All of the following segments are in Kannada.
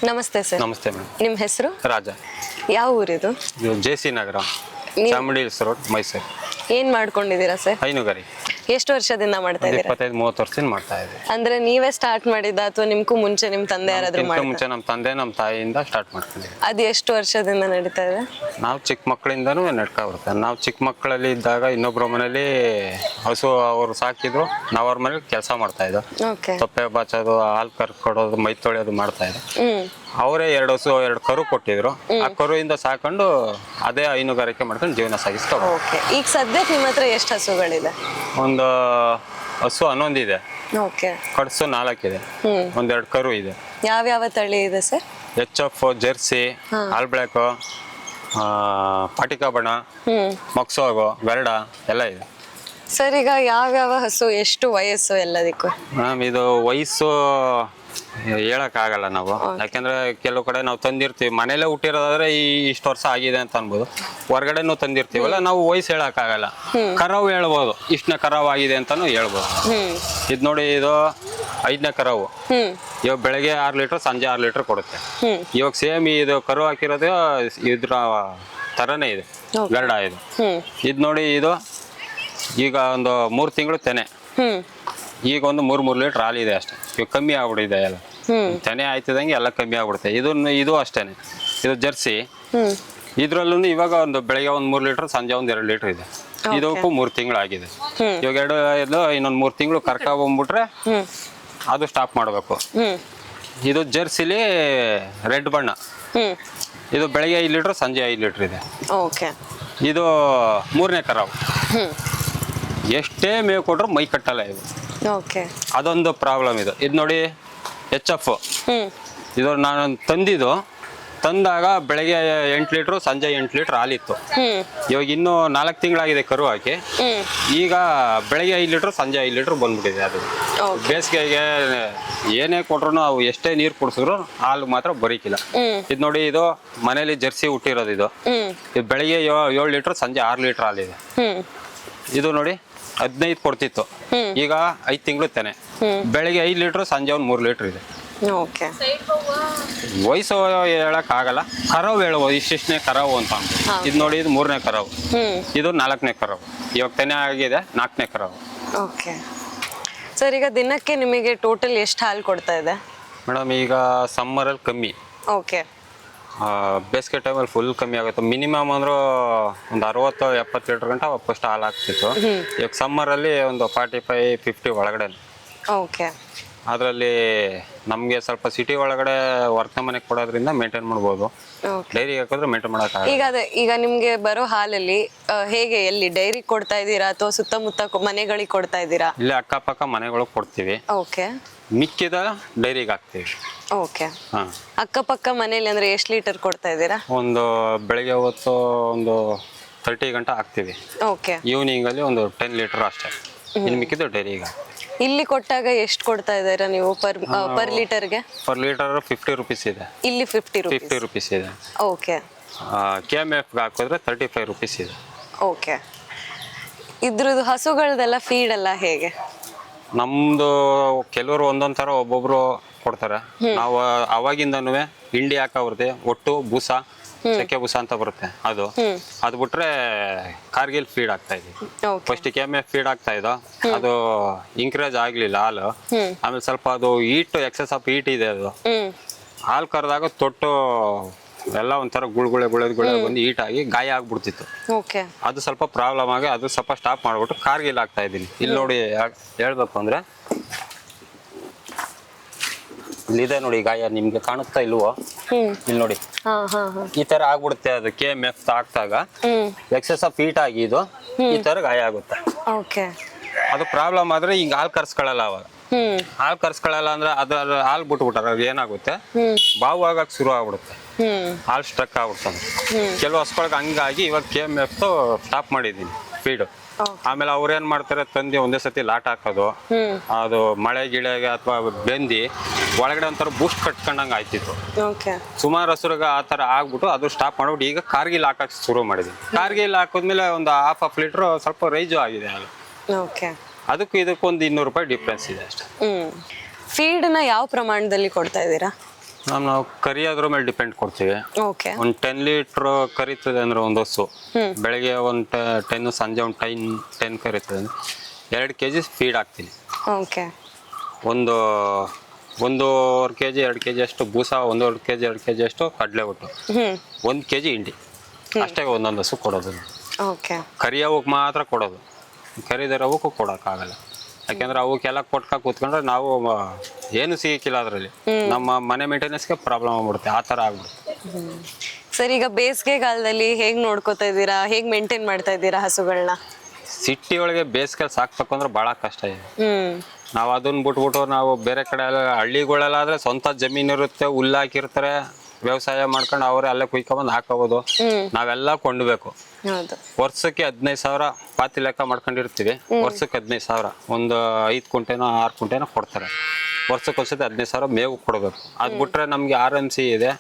ನಮಸ್ತೆ ಸರ್. ನಮಸ್ತೆ ಮೇಡಮ್. ನಿಮ್ಮ ಹೆಸರು? ರಾಜ. ಯಾವ ಊರಿದು? ಇದು ಜೆ.ಸಿ. ನಗರ, ಚಾಮುಂಡಿ ಹಿಲ್ಸ್ ರೋಡ್, ಮೈಸೂರು. ಏನ್ ಮಾಡ್ಕೊಂಡಿದ್ದೀರಾ ಸರ್? ಹೈನುಗಾರಿ. ಎಷ್ಟು ವರ್ಷದಿಂದ ಮಾಡ್ತಾ ಇದ್ದೀರಾ? 25-30 ವರ್ಷದಿಂದ ಮಾಡ್ತಾ ಇದ್ದೀವಿ. ಅಂದ್ರೆ ನೀವೇ ಸ್ಟಾರ್ಟ್ ಮಾಡಿದ ಅಥವಾ ನಿಮ್ಗೂ ಮುಂಚೆ ನಿಮ್ ತಂದೆ ಯಾರಾದ್ರೂ ಮಾಡಿದ್ರು? ಮುಂಚೆ ನಮ್ಮ ತಂದೆ ನಮ್ಮ ತಾಯಿಯಿಂದ ಸ್ಟಾರ್ಟ್ ಮಾಡ್ತಿದ್ದೀವಿ. ಅದು ಎಷ್ಟು ವರ್ಷದಿಂದ ನಡೀತಾ ಇದೆ? ನಾವು ಚಿಕ್ಕ ಮಕ್ಕಳಿಂದನೂ ನಡ್ಕೊ ಬರುತ್ತೆ. ನಾವು ಚಿಕ್ಕ ಮಕ್ಕಳಲ್ಲಿ ಇದ್ದಾಗ ಇನ್ನೊಬ್ಬರ ಮನೇಲಿ ಹಸು ಅವರು ಸಾಕಿದ್ರು, ನಾವು ಅವ್ರ ಮನೇಲಿ ಕೆಲಸ ಮಾಡ್ತಾ ಇದ್ದೋ. ಓಕೆ. ತೊಪ್ಪೆ ಬಾಚೋದು, ಹಾಲು ಕರ್ಕೊಡೋದು, ಮೈ ತೊಳೆಯೋದು ಮಾಡ್ತಾ ಇದ್ದೋ. ಅವರೇ 2 ಹಸು 2 ಕರು ಕೊಟ್ಟಿದ್ರು. ಆ ಕರುಯಿಂದ ಸಾಕೊಂಡು ಅದೇ ಹೈನುಗಾರಿಕೆ ಮಾಡ್ಕೊಂಡು ಜೀವನ ಸಾಗಿಸ್ತಾ. ಓಕೆ. ಈಗ ಸದ್ಯಕ್ಕೆ ನಿಮ್ಮ ಹತ್ರ ಎಷ್ಟು ಹಸುಗಳಿದೆ? ಒಂದು ಹಸು 11 ಇದೆ. ಓಕೆ. ಕಡ್ಸು 4 ಇದೆ. 1-2 ಕರು ಇದೆ. ಯಾವ ತಳಿ ಇದೆ sir? HF, Jersey, all black, ಪಾಟಿಕಾ ಬಣ, ಮಕ್ಸೋಗು, ಗರಡ ಎಲ್ಲ ಇದೆ. ಸರ್, ಈಗ ಯಾವ ಹಸು ಎಷ್ಟು ವಯಸ್ಸು ಎಲ್ಲದಕ್ಕೂ? ಮ್ಯಾಮ್, ಇದು ವಯಸ್ಸು ಹೇಳಕ್ಕಾಗಲ್ಲ ನಾವು. ಯಾಕೆಂದ್ರೆ ಕೆಲವು ಕಡೆ ನಾವು ತಂದಿರ್ತೀವಿ, ಮನೇಲೆ ಹುಟ್ಟಿರೋದಾದ್ರೆ ಇಷ್ಟು ವರ್ಷ ಆಗಿದೆ ಅಂತ ಅನ್ಬೋದು. ಹೊರಗಡೆನೂ ತಂದಿರ್ತೀವಲ್ಲ, ನಾವು ವಯಸ್ಸು ಹೇಳಕ್ಕಾಗಲ್ಲ. ಕರಾವು ಹೇಳ್ಬೋದು, ಇಷ್ಟನೇ ಕರಾವು ಆಗಿದೆ ಅಂತಾನು ಹೇಳ್ಬೋದು. ಇದು ನೋಡಿ, ಇದು 5ನೇ ಕರಾವು. ಇವಾಗ ಬೆಳಗ್ಗೆ 6 ಲೀಟರ್, ಸಂಜೆ 6 ಲೀಟರ್ ಕೊಡುತ್ತೆ. ಇವಾಗ ಸೇಮ್ ಇದು ಕರು ಹಾಕಿರೋದು ಇದ್ರ ತರನೇ ಇದೆ, ಗರಡ ಇದು. ಇದು ನೋಡಿ, ಇದು ಈಗ ಒಂದು 3 ತಿಂಗಳು ತೆನೆ. ಈಗ ಒಂದು 3 ಲೀಟರ್ ಹಾಲಿದೆ ಅಷ್ಟೇ. ಇವಾಗ ಕಮ್ಮಿ ಆಗ್ಬಿಟ್ಟಿದೆ ಎಲ್ಲ. ತೆನೆ ಆಯ್ತಿದಂಗೆ ಎಲ್ಲ ಕಮ್ಮಿ ಆಗ್ಬಿಡುತ್ತೆ. ಇದು ಅಷ್ಟೇನೆ. ಇದು ಜರ್ಸಿ. ಇದ್ರಲ್ಲೂ ಇವಾಗ ಒಂದು ಬೆಳಗ್ಗೆ 3 ಲೀಟರ್, ಸಂಜೆ 2 ಲೀಟರ್ ಇದೆ. ಇದಕ್ಕೂ 3 ತಿಂಗಳು ಆಗಿದೆ. ಇವಾಗ ಇನ್ನೊಂದು 3 ತಿಂಗಳು ಕರ್ಕೊಂಡ್ಬಿಟ್ರೆ ಅದು ಸ್ಟಾಪ್ ಮಾಡಬೇಕು. ಇದು ಜರ್ಸಿಲಿ ರೆಡ್ ಬಣ್ಣ. ಇದು ಬೆಳಗ್ಗೆ 5 ಲೀಟರ್, ಸಂಜೆ 5 ಲೀಟರ್ ಇದೆ. ಇದು 3ನೇ ಕರಾವು. ಎಷ್ಟೇ ಮೇವು ಕೊಟ್ರು ಮೈ ಕಟ್ಟಲ್ಲ ಇದು. ಅದೊಂದು ಪ್ರಾಬ್ಲಮ್ ಇದು. ಇದು ನೋಡಿ, HF. ಇದು ನಾನು ತಂದಾಗ ಬೆಳಗ್ಗೆ 8 ಲೀಟರ್, ಸಂಜೆ 8 ಲೀಟರ್ ಹಾಲಿತ್ತು. ಇವಾಗ ಇನ್ನೂ 4 ತಿಂಗಳಾಗಿದೆ ಕರು ಹಾಕಿ. ಈಗ ಬೆಳಗ್ಗೆ 5 ಲೀಟರ್, ಸಂಜೆ 5 ಲೀಟರ್ ಬಂದ್ಬಿಟ್ಟಿದೆ. ಅದು ಬೇಸಿಗೆಗೆ ಏನೇ ಕೊಟ್ರು, ನಾವು ಎಷ್ಟೇ ನೀರು ಕುಡಿಸಿದ್ರು ಹಾಲು ಮಾತ್ರ ಬರೀಕಿಲ್ಲ. ಇದು ನೋಡಿ, ಇದು ಮನೇಲಿ ಜರ್ಸಿ ಹುಟ್ಟಿರೋದು. ಇದು ಬೆಳಗ್ಗೆ 7 ಲೀಟರ್, ಸಂಜೆ 6 ಲೀಟರ್ ಹಾಲಿದೆ. ಇದು ನೋಡಿ, 15 ಕೊಡ್ತಿತ್ತು. ಈಗ 5 ತಿಂಗಳು ತೆನೆ. ಬೆಳಗ್ಗೆ 5 ಲೀಟರ್, ಸಂಜೆ 3 ಲೀಟರ್ ಇದೆ. ವಯಸ್ಸು ಹೇಳಕ್ ಆಗಲ್ಲ. ಕರಾವು ಹೇಳ್ಬೋದು, ಇಷ್ಟಿಷ್ಟನೇ ಕರಾವು ಅಂತ. ಇದು ನೋಡಿ, ಇದು 3ನೇ ಕರಾವು. ಇದು 4ನೇ ಕರಾವು. ಇವಾಗ ತೆನೆ ಆಗಿದೆ, 4ನೇ ಕರಾವು. ಸರ್, ಈಗ ದಿನಕ್ಕೆ ನಿಮಗೆ ಟೋಟಲ್ ಎಷ್ಟು ಹಾಲು ಕೊಡ್ತಾ ಇದೆ? ಮೇಡಮ್, ಈಗ ಸಮ್ಮರಲ್ಲಿ ಕಮ್ಮಿ. ಬೇಸಿಗೆ ಟೈಮಲ್ಲಿ ಫುಲ್ ಕಮ್ಮಿ ಆಗುತ್ತೆ. ಮಿನಿಮಮ್ ಅಂದ್ರೂ ಒಂದು 60-70 ಲೀಟರ್ ಗಂಟ ಫಸ್ಟ್ ಹಾಲು ಹಾಕ್ತಿತ್ತು. ಈಗ ಸಮ್ಮರಲ್ಲಿ ಒಂದು 45-50 ಒಳಗಡೆ. ಅದರಲ್ಲಿ ನಮಗೆ ಸ್ವಲ್ಪ ಸಿಟಿ ಒಳಗಡೆ ವರ್ಕ್ ಮನೆಗೆ ಕೊಡೋದ್ರಿಂದ ಮೇಂಟೈನ್ ಮಾಡ್ಬೋದು. ಡೈರಿ ಹಾಕಿದ್ರೆ ಮೇಂಟೈನ್ ಮಾಡೋಕ್ಕಾಗಲ್ಲ. ಈಗ ನಿಮ್ಗೆ ಬರೋ ಹಾಲಲ್ಲಿ ಹೇಗೆ, ಎಲ್ಲಿ ಡೈರಿ ಕೊಡ್ತಾ ಇದ್ದೀರಾ ಅಥವಾ ಸುತ್ತಮುತ್ತ ಮನೆಗಳಿಗೆ ಕೊಡ್ತಾ ಇದ್ದೀರಾ? ಇಲ್ಲಿ ಅಕ್ಕಪಕ್ಕ ಮನೆಗಳಿಗೆ ಕೊಡ್ತೀವಿ. ಮಿಕ್ಕಿದ ಡೈರಿಗೆ ಹಾಕ್ತೀವಿ. ಅಕ್ಕಪಕ್ಕ ಮನೇಲಿ ಅಂದ್ರೆ ಎಷ್ಟು ಲೀಟರ್ ಕೊಡ್ತಾ ಇದ್ದೀರಾ? ಒಂದು ಬೆಳಿಗ್ಗೆ ಹೊತ್ತು ಒಂದು 30 ಗಂಟೆ ಹಾಕ್ತೀವಿ. ಈವ್ನಿಂಗ್ ಅಲ್ಲಿ ಒಂದು 10 ಲೀಟರ್ ಅಷ್ಟೇ. ಇನ್ನು ಮಿಕ್ಕಿದ್ದು ಡೈರಿಗೆ. ಇಲ್ಲಿ ಕೊಟ್ಟಾಗ ಎಷ್ಟು ಕೊಡ್ತಾ ಇದ್ದೀರಾ ನೀವು ಪರ್ ಲೀಟರ್ಗೆ? ಪರ್ ಲೀಟರ್ 50 ರುಪೀಸ್ ಇದೆ. ಇಲ್ಲಿ 50 ರುಪೀಸ್ ಇದೆ. KMF ಹಾಕಿದ್ರೆ 35 ರುಪೀಸ್ ಇದೆ. ಇದ್ರದ್ದು ಹಸುಗಳದೆಲ್ಲ ಫೀಡ್ ಎಲ್ಲ ಹೇಗೆ? ನಮ್ದು ಕೆಲವರು ಒಂದೊಂದ್ ತರ ಒಬ್ಬೊಬ್ರು ಕೊಡ್ತಾರೆ. ನಾವು ಅವಾಗಿಂದನೂ ಹಿಂಡಿ ಹಾಕವ್ರದೆ ಒಟ್ಟು ಬೂಸ, ಸೆಕೆ ಬೂಸ ಅಂತ ಬರುತ್ತೆ. ಅದು ಬಿಟ್ರೆ ಕಾರ್ಗಿಲ್ ಫೀಡ್ ಆಗ್ತಾ ಇದೀವಿ. ಫಸ್ಟ್ KMF ಫೀಡ್ ಆಗ್ತಾ ಇದ್ದೋ, ಅದು ಇಂಕ್ರೇಜ್ ಆಗ್ಲಿಲ್ಲ ಹಾಲು. ಆಮೇಲೆ ಸ್ವಲ್ಪ ಅದು ಎಕ್ಸೆಸ್ ಆಫ್ ಹೀಟ್ ಇದೆ. ಅದು ಹಾಲು ಕರೆದಾಗ ತೊಟ್ಟು ಎಲ್ಲ ಒಂಥರ ಗುಳ್ಗುಳೆ ಬಂದು ಹೀಟ್ ಆಗಿ ಗಾಯ ಆಗ್ಬಿಡ್ತಿತ್ತು. ಅದು ಸ್ವಲ್ಪ ಪ್ರಾಬ್ಲಮ್ ಆಗಿ ಅದು ಸ್ವಲ್ಪ ಸ್ಟಾಪ್ ಮಾಡ್ಬಿಟ್ಟು ಕಾರ್ಗಿಲ್ ಆಗ್ತಾ ಇದ್ದೀನಿ. ಇಲ್ಲಿ ನೋಡಿ, ಹೇಳ್ಬೇಕು ಅಂದ್ರೆ ಇಲ್ಲಿದೆ ನೋಡಿ ಗಾಯ. ನಿಮ್ಗೆ ಕಾಣುತ್ತಾ ಇಲ್ವೋ? ಇಲ್ಲಿ ನೋಡಿ, ಈ ತರ ಆಗ್ಬಿಡುತ್ತೆ. ಅದು KMF ಹಾಕ್ದಾಗ ಎಕ್ಸೆಸ್ ಆಫ್ ಹೀಟ್ ಆಗಿ ಇದು ಈ ತರ ಗಾಯ ಆಗುತ್ತೆ. ಅದು ಪ್ರಾಬ್ಲಮ್ ಆದ್ರೆ ಹಿಂಗ ಹಾಲು ಕರ್ಸ್ಕೊಳ್ಳಲ್ಲ. ಅವಾಗ ಹಾಲು ಕರ್ಸ್ಕೊಳ್ಳಲ್ಲ ಅಂದ್ರೆ ಅದ್ರ ಹಾಲು ಬಿಟ್ಬಿಟ್ಟಾರ ಏನಾಗುತ್ತೆ, ಬಾವು ಆಗಕ್ ಶುರು ಆಗ್ಬಿಡುತ್ತೆ. ಹಾಲು ಸ್ಟ್ರಕ್ ಆಗ್ಬಿಡ್ತದೆ. ಕೆಲವು ಹಸುಗಳಿಗೆ ಹಂಗಾಗಿ ಇವಾಗ KMF ಸ್ಟಾಪ್ ಮಾಡಿದೀನಿ ಫೀಡ್. ಆಮೇಲೆ ಅವ್ರೇನ್ ಮಾಡ್ತಾರೆ, ತಂದಿ ಒಂದೇ ಸತಿ ಲಾಟ್ ಹಾಕೋದು. ಅದು ಮಳೆ ಗಿಳೆಗೆ ಅಥವಾ ಬೆಂದಿ ಒಳಗಡೆ ಒಂಥರ ಬೂಸ್ಟ್ ಕಟ್ಕೊಂಡಂಗ ಆಯ್ತಿತ್ತು. ಸುಮಾರು ಹಸುರಿಗೆ ಆ ತರ ಆಗ್ಬಿಟ್ಟು ಅದು ಸ್ಟಾಪ್ ಮಾಡ್ಬಿಟ್ಟು ಈಗ ಕಾರ್ಗಿಲ್ ಹಾಕಕ್ ಶುರು ಮಾಡಿದೀನಿ. ಕಾರ್ಗಿಲ್ ಹಾಕಿದ್ಮೇಲೆ ಒಂದು ಹಾಫ್ ಲೀಟರ್ ಸ್ವಲ್ಪ ರೈಜು ಆಗಿದೆ ಹಾಲು. ಅದಕ್ಕೂ ಇದಕ್ಕೂ ಒಂದು 200 ರೂಪಾಯಿ ಡಿಫ್ರೆನ್ಸ್ ಇದೆ ಅಷ್ಟೇ. ಫೀಡ್ ನ ಯಾವ ಪ್ರಮಾಣದಲ್ಲಿ ಕೊಡ್ತಾ ಇದ್ದೀರಾ? ನಾವು ಕರಿ ಅದ್ರ ಮೇಲೆ ಡಿಪೆಂಡ್ ಕೊಡ್ತೀವಿ. ಓಕೆ. ಒಂದು 10 ಲೀಟ್ರ್ ಕರಿತದೆ ಅಂದ್ರೆ ಒಂದು ಹಸು ಬೆಳಗ್ಗೆ ಒಂದು 10 ಸಂಜೆ ಒಂದು 10 ಕರಿತದೆ ಅಂದ್ರೆ 2 kg ಫೀಡ್ ಹಾಕ್ತೀನಿ. ಓಕೆ. ಒಂದು 1.5 kg 2 kg ಅಷ್ಟು ಬೂಸ, 1.5 kg 2 kg ಅಷ್ಟು ಕಡಲೆ ಒಟ್ಟು, 1 kg ಹಿಂಡಿ ಅಷ್ಟೇ ಒಂದೊಂದು ಹಸು ಕೊಡೋದು. ಓಕೆ. ಕರಿ ಅವಕ್ಕೆ ಮಾತ್ರ ಕೊಡೋದು, ಕರಿದರ ಅವಕ್ಕೂ ಕೊಡೋಕ್ಕಾಗಲ್ಲ. ಯಾಕೆಂದ್ರೆ ಅವಕ್ಕೆಲ್ಲ ಕೊಟ್ಕ ಕೂತ್ಕೊಂಡ್ರೆ ನಾವು ಏನು ಸಿಗಕ್ಕಿಲ್ಲ ಅದರಲ್ಲಿ, ನಮ್ಮ ಮನೆ ಮೇಂಟೆನೆನ್ಸ್ಗೆ ಪ್ರಾಬ್ಲಮ್ ಆಗ್ಬಿಡುತ್ತೆ, ಆ ಥರ ಆಗ್ಬಿಡುತ್ತೆ. ಸರ್, ಈಗ ಬೇಸಿಗೆಗಾಲದಲ್ಲಿ ಹೇಗೆ ನೋಡ್ಕೋತಾ ಇದ್ದೀರಾ, ಹೇಗೆ ಮೇಂಟೈನ್ ಮಾಡ್ತಾ ಇದ್ದೀರಾ ಹಸುಗಳನ್ನ? ಸಿಟಿ ಒಳಗೆ ಬೇಸಿಗೆ ಸಾಕ್ಬೇಕು ಅಂದ್ರೆ ಭಾಳ ಕಷ್ಟ ಇದೆ. ನಾವು ಅದನ್ನ ಬಿಟ್ಬಿಟ್ಟು ನಾವು ಬೇರೆ ಕಡೆ ಎಲ್ಲ ಹಳ್ಳಿಗಳೆಲ್ಲಾದ್ರೆ ಸ್ವಂತ ಜಮೀನು ಇರುತ್ತೆ, ಹುಲ್ಲು ಹಾಕಿರ್ತಾರೆ, ವ್ಯವಸಾಯ ಮಾಡ್ಕೊಂಡು ಅವರೇ ಅಲ್ಲೇ ಕುಯ್ಕೊಂಬಂದು ಹಾಕೋಬೋದು. ನಾವೆಲ್ಲ ಕೊಂಡ್ಬೇಕು. ವರ್ಷಕ್ಕೆ 15,000 ಪಾತಿ ಲೆಕ್ಕ ಮಾಡ್ಕೊಂಡಿರ್ತೀವಿ. ವರ್ಷಕ್ಕೆ 15,000, ಒಂದು 5 ಕುಂಟೆನೋ 6 ಕುಂಟೆನೋ ಕೊಡ್ತಾರೆ. ವರ್ಷಕ್ಕೆ ವರ್ಷದ 15,000 ಮೇವು ಕೊಡಬೇಕು. ಅದ್ ಬಿಟ್ರೆ ನಮ್ಗೆ RMC ಇದೆ,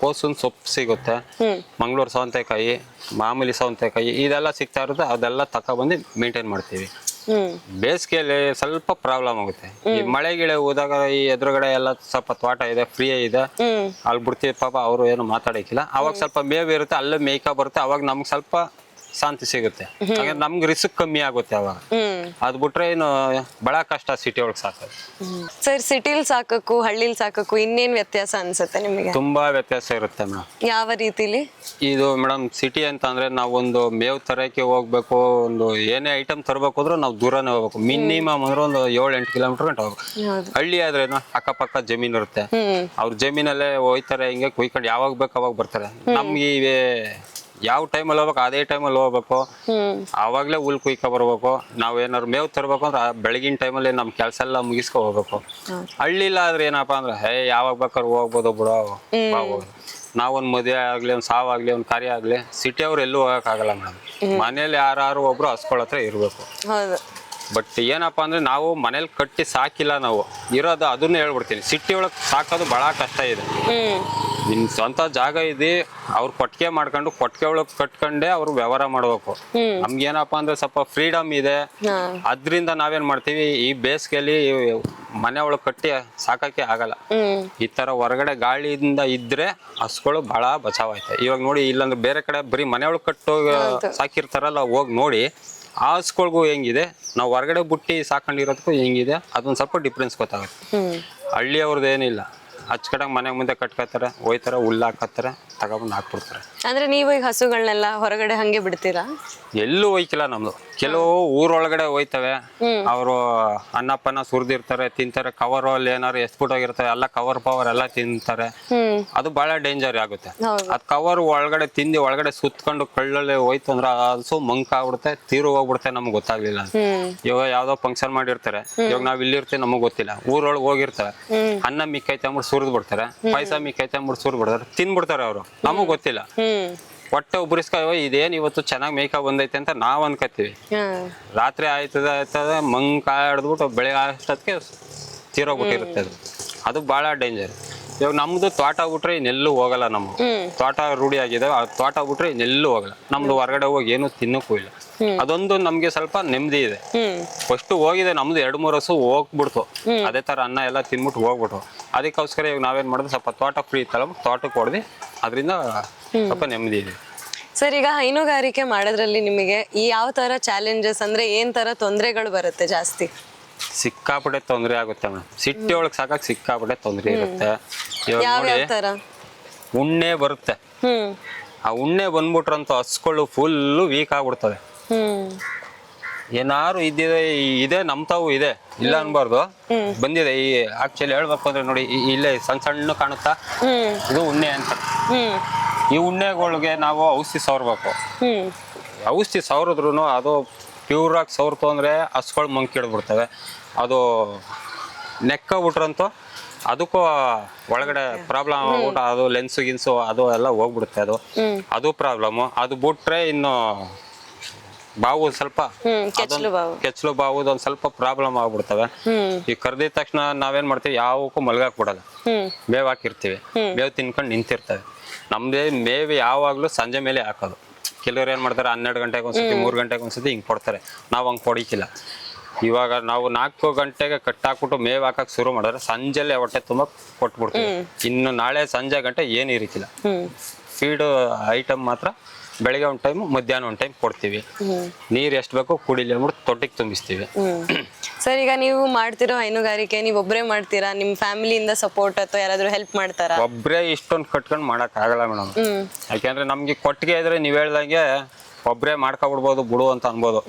ಕೋಸನ್ ಸೊಪ್ಪು ಸಿಗುತ್ತೆ, ಮಂಗಳೂರು ಸೌತೆಕಾಯಿ, ಮಾಮೂಲಿ ಸೌತೆಕಾಯಿ ಇದೆಲ್ಲ ಸಿಗ್ತಾ ಇರುತ್ತೆ. ಅದೆಲ್ಲ ತಗೊಬಂದು ಮೇಂಟೈನ್ ಮಾಡ್ತೀವಿ. ಬೇಸಿಗೆಯಲ್ಲಿ ಸ್ವಲ್ಪ ಪ್ರಾಬ್ಲಮ್ ಆಗುತ್ತೆ. ಈ ಮಳೆ ಗಿಳೆ ಹೋದಾಗ ಈ ಎದುರುಗಡೆ ಎಲ್ಲ ಸ್ವಲ್ಪ ತೋಟ ಇದೆ, ಫ್ರೀ ಇದೆ, ಅಲ್ಲಿ ಬಿಡ್ತೀವಿ. ಪಾಪ ಅವರು ಏನು ಮಾತಾಡಕ್ಕಿಲ್ಲ. ಅವಾಗ ಸ್ವಲ್ಪ ಮೇವು ಇರುತ್ತೆ, ಅಲ್ಲೇ ಮೇಯ್ಕ ಬರುತ್ತೆ. ಅವಾಗ ನಮ್ಗೆ ಸ್ವಲ್ಪ ಶಾಂತಿ ಸಿಗುತ್ತೆ. ಹಾಗೆ ನಮ್ಗೆ ರಿಸ್ಕ್ ಕಮ್ಮಿ ಆಗುತ್ತೆ ಅವಾಗ. ಅದ್ ಬಿಟ್ರೆ ಏನು ಬಹಳ ಕಷ್ಟ ಸಿಟಿ ಒಳಗೆ ಸಾಕೋದು. ಸರ್, ಸಿಟಿಲ್ ಸಾಕಕ್ಕೂ ಹಳ್ಳಿಲ್ ಸಾಕಕ್ಕೂ ಇನ್ನೇನ್ ವ್ಯತ್ಯಾಸ ಅನ್ಸುತ್ತೆ ನಿಮಗೆ? ತುಂಬಾ ವ್ಯತ್ಯಾಸ ಇರುತ್ತೆ ಮೇಡಮ್. ಯಾವ ರೀತಿಲಿ? ಇದು ಮೇಡಮ್ ಸಿಟಿ ಅಂತ ಅಂದ್ರೆ ನಾವೊಂದು ಮೇವು ತರಕ್ಕೆ ಹೋಗ್ಬೇಕು, ಒಂದು ಏನೇ ಐಟಮ್ ತರಬೇಕು ಅಂದ್ರೆ ನಾವು ದೂರನೇ ಹೋಗ್ಬೇಕು. ಮಿನಿಮಮ್ ಅಂದ್ರೆ ಒಂದು 7-8 ಕಿಲೋಮೀಟರ್ ಗಂಟೆ ಹೋಗ್ಬೇಕು. ಹಳ್ಳಿ ಆದ್ರೇನು ಅಕ್ಕಪಕ್ಕ ಜಮೀನ್ ಇರುತ್ತೆ, ಅವ್ರ ಜಮೀನಲ್ಲೇ ಹೋಯ್ತಾರೆ, ಹಿಂಗೆ ಕುಯ್ಕೊಂಡು ಯಾವಾಗ ಬೇಕು ಅವಾಗ ಬರ್ತಾರೆ. ನಮ್ಗೆ ಯಾವ ಟೈಮಲ್ಲಿ ಹೋಗ್ಬೇಕು ಅದೇ ಟೈಮಲ್ಲಿ ಹೋಗ್ಬೇಕು, ಆವಾಗಲೇ ಹುಲ್ ಕುಯ್ಕೊ ಬರ್ಬೇಕು. ನಾವ್ ಏನಾದ್ರು ಮೇವು ತರಬೇಕು ಅಂದ್ರೆ ಬೆಳಗಿನ ಟೈಮಲ್ಲಿ ನಮ್ ಕೆಲಸ ಎಲ್ಲ ಮುಗಿಸ್ಕೊ ಹೋಗ್ಬೇಕು. ಹಳ್ಳಿಲ್ಲ ಆದ್ರೆ ಏನಪ್ಪಾ ಅಂದ್ರೆ ಯಾವಾಗ ಬೇಕಾದ್ರು ಹೋಗ್ಬೋದು ಬಿಡೋ. ನಾವೊಂದ್ ಮದುವೆ ಆಗ್ಲಿ, ಒಂದ್ ಸಾವಾಗ್ಲಿ, ಒಂದ್ ಕಾರ್ಯ ಆಗ್ಲಿ, ಸಿಟಿ ಅವ್ರು ಎಲ್ಲೂ ಹೋಗಕ್ಕಾಗಲ್ಲ ಮೇಡಮ್. ಮನೇಲಿ ಯಾರು ಒಬ್ರು ಹಸ್ಕೊಳತ್ರ ಇರ್ಬೇಕು. ಬಟ್ ಏನಪ್ಪಾ ಅಂದ್ರೆ ನಾವು ಮನೇಲಿ ಕಟ್ಟಿ ಸಾಕಿಲ್ಲ, ನಾವು ಇರೋದು ಅದನ್ನ ಹೇಳ್ಬಿಡ್ತೀನಿ. ಸಿಟಿ ಒಳಗೆ ಸಾಕೋದು ಬಹಳ ಕಷ್ಟ ಇದೆ. ನಿನ್ ಸ್ವಂತ ಜಾಗ ಇದೆ, ಅವ್ರು ಕೊಟ್ಟಿಗೆ ಮಾಡ್ಕೊಂಡು ಕೊಟ್ಟಿಗೆ ಒಳಗೆ ಕಟ್ಕೊಂಡೆ ಅವ್ರು ವ್ಯವಹಾರ ಮಾಡ್ಬೇಕು. ನಮ್ಗೇನಪ್ಪಾ ಅಂದ್ರೆ ಸ್ವಲ್ಪ ಫ್ರೀಡಮ್ ಇದೆ. ಅದ್ರಿಂದ ನಾವೇನ್ ಮಾಡ್ತೀವಿ, ಈ ಬೇಸಿಗೆಯಲ್ಲಿ ಮನೆ ಒಳಗೆ ಕಟ್ಟಿ ಸಾಕಕ್ಕೆ ಆಗಲ್ಲ. ಈ ತರ ಹೊರಗಡೆ ಗಾಳಿಯಿಂದ ಇದ್ರೆ ಹಸುಗಳು ಬಹಳ ಬಚಾವಾಯ್ತು. ಇವಾಗ ನೋಡಿ, ಇಲ್ಲಾಂದ್ರೆ ಬೇರೆ ಕಡೆ ಬರೀ ಮನೆ ಒಳಗೆ ಕಟ್ಟು ಸಾಕಿರ್ತಾರಲ್ಲ, ಹೋಗಿ ನೋಡಿ ಆ ಹಸುಗಳಿಗೂ ಹೆಂಗಿದೆ, ನಾವು ಹೊರಗಡೆ ಬುಟ್ಟಿ ಸಾಕೊಂಡಿರೋದಕ್ಕೂ ಹೆಂಗಿದೆ, ಅದೊಂದು ಸ್ವಲ್ಪ ಡಿಫ್ರೆನ್ಸ್ ಗೊತ್ತಾಗುತ್ತೆ. ಹಳ್ಳಿ ಅವ್ರದ್ದು ಏನಿಲ್ಲ, ಅಚ್ಚಕಡಂಗ್ ಮನೆ ಮುಂದೆ ಕಟ್ಕೋತಾರೆ, ಹೋಯ್ತಾರೆ, ಹುಲ್ಲು ಹಾಕತ್ತಾರೆ, ತಗೊಬಂದು ಹಾಕ್ಬಿಡ್ತಾರೆ. ಅಂದ್ರೆ ನೀವು ಈಗ ಹಸುಗಳನ್ನೆಲ್ಲ ಹೊರಗಡೆ ಹಂಗೆ ಬಿಡ್ತೀರಾ? ಎಲ್ಲೂ ಹೋಯ್ಕಿಲ್ಲ ನಮ್ದು. ಕೆಲವು ಊರೊಳಗಡೆ ಹೋಯ್ತವೆ, ಅವರು ಅನ್ನಪ್ಪನ ಸುರಿದಿರ್ತಾರೆ, ತಿಂತಾರೆ. ಕವರ್ ಅಲ್ಲಿ ಏನಾರು ಎಸ್ಬಿಟ್ಟೋಗಿರ್ತಾರೆ, ಎಲ್ಲ ಕವರ್ ಪವರ್ ಎಲ್ಲ ತಿಂತಾರೆ. ಅದು ಬಹಳ ಡೇಂಜರ್ ಆಗುತ್ತೆ. ಅದ್ ಕವರ್ ಒಳಗಡೆ ತಿಂದು ಒಳಗಡೆ ಸುತ್ಕೊಂಡು ಕಳ್ಳಲ್ಲಿ ಹೋಯ್ತು ಅಂದ್ರೆ ಹಸು ಮಂಕ ಆಗ್ಬಿಡುತ್ತೆ, ತೀರು ಹೋಗ್ಬಿಡುತ್ತೆ, ನಮ್ಗೆ ಗೊತ್ತಾಗ್ಲಿಲ್ಲ. ಇವಾಗ ಯಾವ್ದೋ ಫಂಕ್ಷನ್ ಮಾಡಿರ್ತಾರೆ, ಇವಾಗ ನಾವ್ ಇಲ್ಲಿರ್ತೀವಿ, ನಮಗ್ ಗೊತ್ತಿಲ್ಲ. ಊರೊಳಗೆ ಹೋಗಿರ್ತಾರೆ, ಅನ್ನ ಮಿಕ್ಕೈತೆ ಅಂದ್ಬಿಟ್ಟು ಸುರಿದ್ ಬಿಡ್ತಾರೆ, ಪಾಯಸ ಮಿಕ್ಕೈತೆ ಅಂದ್ಬಿಟ್ಟು ಸುರಿದ್ ಬಿಡ್ತಾರೆ, ತಿನ್ಬಿಡ್ತಾರೆ ಅವರು, ನಮಗ್ ಗೊತ್ತಿಲ್ಲ. ಹೊಟ್ಟೆ ಉಬ್ರಿಸ್ಕೋ ಇದೇನ್ ಇವತ್ತು ಚೆನ್ನಾಗಿ ಮೇಯ್ಕ ಬಂದೈತೆ ಅಂತ ನಾವ್ ಅನ್ಕೋತೀವಿ. ರಾತ್ರಿ ಆಯ್ತದೆ ಮಂಕ ಹಿಡ್ದ್ಬಿಟ್ಟು ಬೆಳಗ್ಗೆ ಅಷ್ಟೊತ್ತಿಗೆ ತೀರೋಗ್ಬಿಟ್ಟಿರುತ್ತೆ. ಅದು ಬಹಳ ಡೇಂಜರ್. ಇವಾಗ ನಮ್ದು ತೋಟ ಬಿಟ್ರೆ ಇನ್ನೆಲ್ಲೂ ಹೋಗಲ್ಲ. ನಮ್ಗೆ ತೋಟ ರೂಢಿ ಆಗಿದೆ, ಆ ತೋಟ ಬಿಟ್ರೆ ಇನ್ನೆಲ್ಲೂ ಹೋಗಲ್ಲ. ನಮ್ದು ಹೊರಗಡೆ ಹೋಗಿ ಏನು ತಿನ್ನಕ್ಕೂ ಇಲ್ಲ. ಅದೊಂದು ನಮ್ಗೆ ಸ್ವಲ್ಪ ನೆಮ್ಮದಿ ಇದೆ. ಫಸ್ಟ್ ಹೋಗಿದೆ ನಮ್ದು 2-3 ಹಸು ಹೋಗ್ಬಿಡ್ತು, ಅದೇ ತರ ಅನ್ನ ಎಲ್ಲ ತಿನ್ಬಿಟ್ಟು ಹೋಗ್ಬಿಟ್ಟು. ಅದಕ್ಕೋಸ್ಕರ ಇವಾಗ ನಾವೇನ್ ಮಾಡಿದ್ವಿ, ಸ್ವಲ್ಪ ತೋಟ ಫ್ರೀ ತಗೊಂಡು ತೋಟಕ್ಕೆ ಹೊಡೆದು ಅದರಿಂದ ಸ್ವಲ್ಪ ನೆಮ್ಮದಿ ಇದೆ. ಸರ್, ಈಗ ಹೈನುಗಾರಿಕೆ ಮಾಡೋದ್ರಲ್ಲಿ ನಿಮಗೆ ಯಾವ ತರ ಚಾಲೆಂಜಸ್, ಅಂದ್ರೆ ಏನ್ ತರ ತೊಂದರೆಗಳು ಬರುತ್ತೆ ಜಾಸ್ತಿ? ಸಿಕ್ಕಾಪಟ್ಟೆ ತೊಂದರೆ ಆಗುತ್ತೆ ಮೇಡಮ್. ಸಿಟಿ ಒಳಗೆ ಸಾಕಕ್ ಸಿಕ್ಕಾಪಟ್ಟೆ ತೊಂದರೆ ಇರುತ್ತೆ. ಉಣ್ಣೆ ಬರುತ್ತೆ, ಆ ಉಣ್ಣೆ ಬಂದ್ಬಿಟ್ರಂತ ಹಸ್ಗಳು ಫುಲ್ಲು ವೀಕ್ ಆಗ್ಬಿಡ್ತವೆ. ಏನಾರು ಇದೆ ನಮ್ ತಾವು ಇದೆ, ಇಲ್ಲ ಅನ್ಬಾರ್ದು, ಬಂದಿದೆ. ಈ ಆಕ್ಚುಲಿ ಹೇಳ್ಬೇಕು ಅಂದ್ರೆ ನೋಡಿ, ಇಲ್ಲೇ ಸಣ್ಣ ಸಣ್ಣ ಕಾಣುತ್ತಾ, ಇದು ಉಣ್ಣೆ ಅಂತ. ಈ ಉಣ್ಣೆಗಳಿಗೆ ನಾವು ಔಷಧಿ ಸವರ್ಬೇಕು. ಔಷಧಿ ಸವರಿದ್ರು ಅದು ಪ್ಯೂರ್ ಆಗಿ ಸವರ್ತು ಅಂದ್ರೆ ಹಸ್ಗಳು ಮಂಕಿಡ್ಬಿಡ್ತವೆ. ಅದು ನೆಕ್ಕ ಬಿಟ್ರಂತೂ ಅದಕ್ಕೂ ಒಳಗಡೆ ಪ್ರಾಬ್ಲಮ್ ಆಗ್ಬಿಟ್ಟು ಅದು ಲೆನ್ಸು ಗಿನ್ಸು ಅದು ಎಲ್ಲ ಹೋಗ್ಬಿಡುತ್ತೆ. ಅದು ಪ್ರಾಬ್ಲಮ್. ಅದು ಬಿಟ್ರೆ ಇನ್ನು ಬಾವು ಸ್ವಲ್ಪ ಕೆಚ್ಚಲು ಬಾವುದು ಒಂದ್ ಸ್ವಲ್ಪ ಪ್ರಾಬ್ಲಮ್ ಆಗ್ಬಿಡ್ತವೆ. ಈ ಕರ್ದಿದ ತಕ್ಷಣ ನಾವೇನ್ ಮಾಡ್ತೀವಿ, ಯಾವಕ್ಕೂ ಮಲ್ಗಾಕ್ ಬಿಡಲ್ಲ, ಮೇವ್ ಹಾಕಿರ್ತೀವಿ, ಮೇವ್ ತಿನ್ಕೊಂಡು ನಿಂತಿರ್ತವೆ. ನಮ್ದೇ ಮೇವು ಯಾವಾಗ್ಲೂ ಸಂಜೆ ಮೇಲೆ ಹಾಕೋದು. ಕೆಲವ್ರು ಏನ್ ಮಾಡ್ತಾರೆ, 12 ಗಂಟೆಗೆ ಒಂದ್ಸತಿ 3 ಗಂಟೆಗೆ ಒಂದ್ಸತಿ ಹಿಂಗ್ ಕೊಡ್ತಾರೆ. ನಾವ್ ಹಂಗ್ ಕೊಡಿಕಿಲ್ಲ. ಇವಾಗ ನಾವು 4 ಗಂಟೆಗೆ ಕಟ್ಟಾಕ್ಬಿಟ್ಟು ಮೇವ್ ಹಾಕಕ್ ಶುರು ಮಾಡಿದ್ರೆ ಸಂಜೆಲೆ ಹೊಟ್ಟೆ ತುಂಬ ಕೊಟ್ಬಿಡ್ತೀವಿ. ಇನ್ನು ನಾಳೆ ಸಂಜೆ ಗಂಟೆ ಏನು ಇರಿಕಿಲ್ಲ. ಫೀಡ್ ಐಟಮ್ ಮಾತ್ರ ಬೆಳಿಗ್ಗೆ ಒಂದು ಟೈಮ್, ಮಧ್ಯಾಹ್ನ ಒಂದು ಟೈಮ್ ಕೊಡ್ತೀವಿ. ನೀರು ಎಷ್ಟು ಬೇಕು ಕುಡಿಲಿ ಅಂದ್ಬಿಟ್ಟು ತೊಟ್ಟಿಗೆ ತುಂಬಿಸ್ತೀವಿ. ಸರ್, ಈಗ ನೀವು ಮಾಡ್ತಿರೋ ಹೈನುಗಾರಿಕೆ ನೀವು ಒಬ್ಬರೇ ಮಾಡ್ತೀರಾ, ನಿಮ್ಮ ಫ್ಯಾಮಿಲಿಯಿಂದ ಸಪೋರ್ಟ್ ಅಥವಾ ಯಾರಾದ್ರೂ ಹೆಲ್ಪ್ ಮಾಡ್ತಾರಾ? ಒಬ್ಬರೇ ಇಷ್ಟೊಂದು ಕಟ್ಕೊಂಡು ಮಾಡಕ್ ಆಗಲ್ಲ ಮೇಡಮ್. ಯಾಕೆಂದ್ರೆ ನಮ್ಗೆ ಕೊಟ್ಟಿಗೆ ಇದ್ರೆ ನೀವ್ ಹೇಳ್ದಂಗೆ ಒಬ್ಬರೇ ಮಾಡ್ಕೊಬಿಡ್ಬೋದು ಬಿಡು ಅಂತ ಅನ್ಬೋದು.